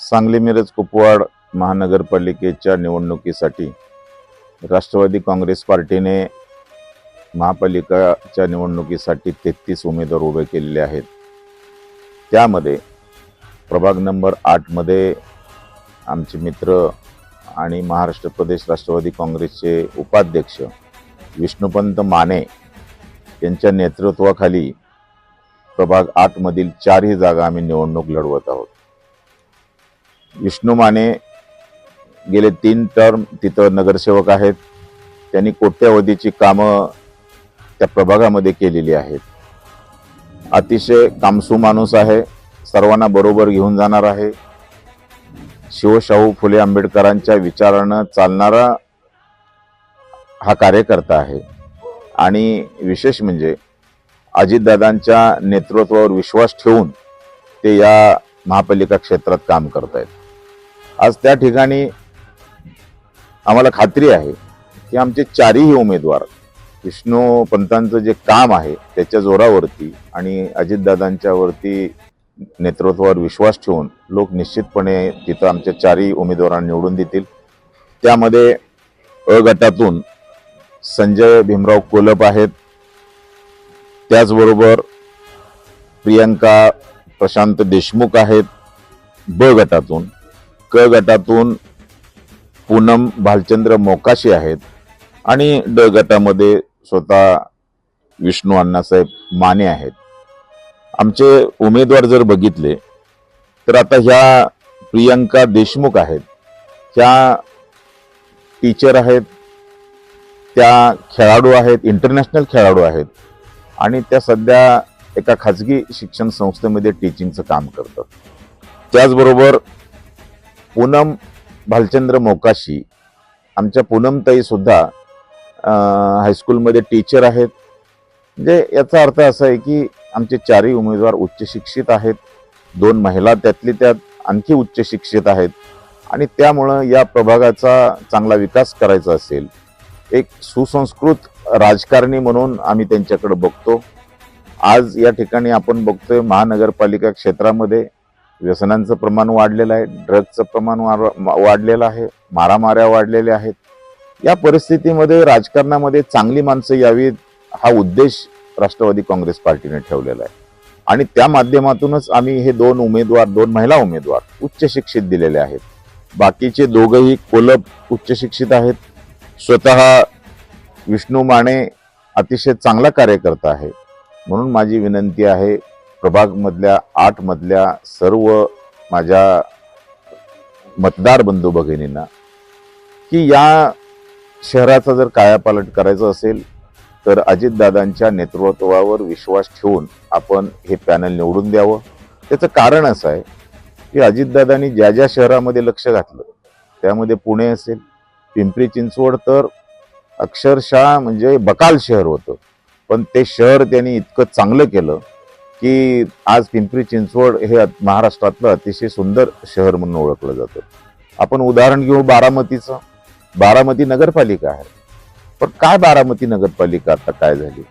सांगली मिरज कुपवाड महानगरपालिकेच्या निवडणुकीसाठी राष्ट्रवादी काँग्रेस पार्टीने महापालिकाच्या निवडणुकीसाठी 33 उमेदवार उभे केलेले आहेत। त्यामध्ये प्रभाग नंबर 8 मध्ये आमचे मित्र आणि महाराष्ट्र प्रदेश राष्ट्रवादी काँग्रेसचे उपाध्यक्ष विष्णुपंत माने यांच्या नेतृत्वाखाली प्रभाग 8 मधील 4ही जागा आम्ही निवडणूक लढवत आहोत। विष्णू माने गेले 3 टर्म तिथं नगरसेवक आहेत। त्यांनी कोट्यावधीची कामं त्या प्रभागामध्ये केलेली आहेत। अतिशय कामसू माणूस आहे, सर्वांना बरोबर घेऊन जाणार आहे। शिवशाहू फुले आंबेडकरांच्या विचारानं चालणारा हा कार्यकर्ता आहे आणि विशेष म्हणजे अजितदादांच्या नेतृत्वावर विश्वास ठेवून ते या महापालिका क्षेत्रात काम करत आहेत। आज त्या ठिकाणी आम्हाला खात्री आहे की आमचे 4ही उमेदवार विष्णुपंतांचं जे काम आहे त्याच्या जोरावरती आणि अजितदादांच्या वरती नेतृत्वावर विश्वास ठेवून लोक निश्चितपणे तिथं आमच्या 4ही उमेदवारांना निवडून देतील। त्यामध्ये अ गटातून संजय भीमराव कोलप आहेत, त्याचबरोबर प्रियंका प्रशांत देशमुख आहेत ब गटातून। क गटातून पूनम भालचंद्र मोकाशी आहेत आणि ड गटामध्ये स्वतः विष्णू अण्णासाहेब माने आहेत। आमचे उमेदवार जर बघितले तर आता ह्या प्रियंका देशमुख आहेत, ह्या टीचर आहेत, त्या खेळाडू आहेत, इंटरनॅशनल खेळाडू आहेत आणि त्या सध्या एका खाजगी शिक्षण संस्थेमध्ये टीचिंगचं काम करतात। त्याचबरोबर पूनम भालचंद्र मोकाशी आमच्या पूनमताई सुद्धा हायस्कूलमध्ये टीचर आहेत। म्हणजे याचा अर्थ असा आहे की आमचे 4ही उमेदवार उच्च शिक्षित आहेत। 2 महिला त्यातली त्यात आणखी उच्च शिक्षित आहेत आणि त्यामुळं या प्रभागाचा चांगला विकास करायचा असेल, एक सुसंस्कृत राजकारणी म्हणून आम्ही त्यांच्याकडे बघतो। आज या ठिकाणी आपण बघतोय महानगरपालिका क्षेत्रामध्ये व्यसनांचं प्रमाण वाढलेलं आहे, ड्रग्जचं प्रमाण वाढलेलं आहे, मारामाऱ्या वाढलेल्या आहेत। या परिस्थितीमध्ये राजकारणामध्ये चांगली माणसं यावीत हा उद्देश राष्ट्रवादी काँग्रेस पार्टीने ठेवलेला आहे आणि त्या माध्यमातूनच आम्ही हे 2 उमेदवार, 2 महिला उमेदवार उच्च शिक्षित दिलेले आहेत। बाकीचे दोघंही कोलप उच्च शिक्षित आहेत। स्वतः विष्णू माने अतिशय चांगला कार्यकर्ता आहे। म्हणून माझी विनंती आहे प्रभाग मधल्या 8 मधल्या सर्व माझ्या मतदार बंधू भगिनींना की या शहराचा जर कायापालट करायचं असेल तर अजितदादांच्या नेतृत्वावर विश्वास ठेवून आपण हे पॅनल निवडून द्यावं। त्याचं कारण असं आहे की अजितदादांनी ज्या ज्या शहरामध्ये लक्ष घातलं त्यामध्ये पुणे असेल, पिंपरी चिंचवड तर अक्षरशः म्हणजे बकाल शहर होतं, पण ते शहर त्यांनी इतकं चांगलं केलं की आज पिंपरी चिंचवड हे महाराष्ट्रातलं अतिशय सुंदर शहर म्हणून ओळखलं जातं। आपण उदाहरण घेऊ बारामतीचं। बारामती नगरपालिका आहे, पण काय बारामती नगरपालिका आता काय झाली?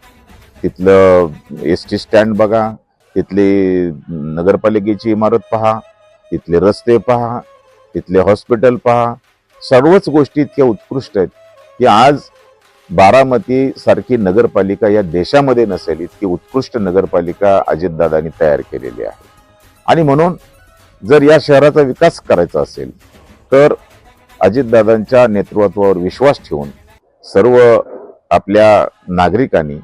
तिथलं एसटी स्टँड बघा, तिथली नगरपालिकेची इमारत पहा, तिथले रस्ते पहा, तिथले हॉस्पिटल पहा, सर्वच गोष्टी इतक्या उत्कृष्ट आहेत की आज बारामती सारखी नगरपालिका या देशामध्ये नसेल इतकी उत्कृष्ट नगरपालिका अजितदादांनी तयार केलेली आहे। आणि म्हणून जर या शहराचा विकास करायचा असेल तर अजितदादांच्या नेतृत्वावर विश्वास ठेवून सर्व आपल्या नागरिकांनी,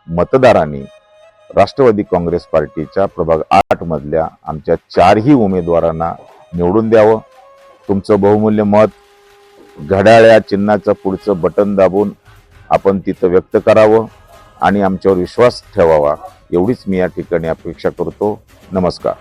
मतदारांनी राष्ट्रवादी काँग्रेस पार्टीच्या प्रभाग 8 मधल्या आमच्या 4ही उमेदवारांना निवडून द्यावं। तुमचं बहुमूल्य मत घड्याळ्या चिन्हाचं पुढचं बटन दाबून आपण तिथं व्यक्त करावं आणि आमच्यावर विश्वास ठेवावा, एवढीच मी या ठिकाणी अपेक्षा करतो। नमस्कार।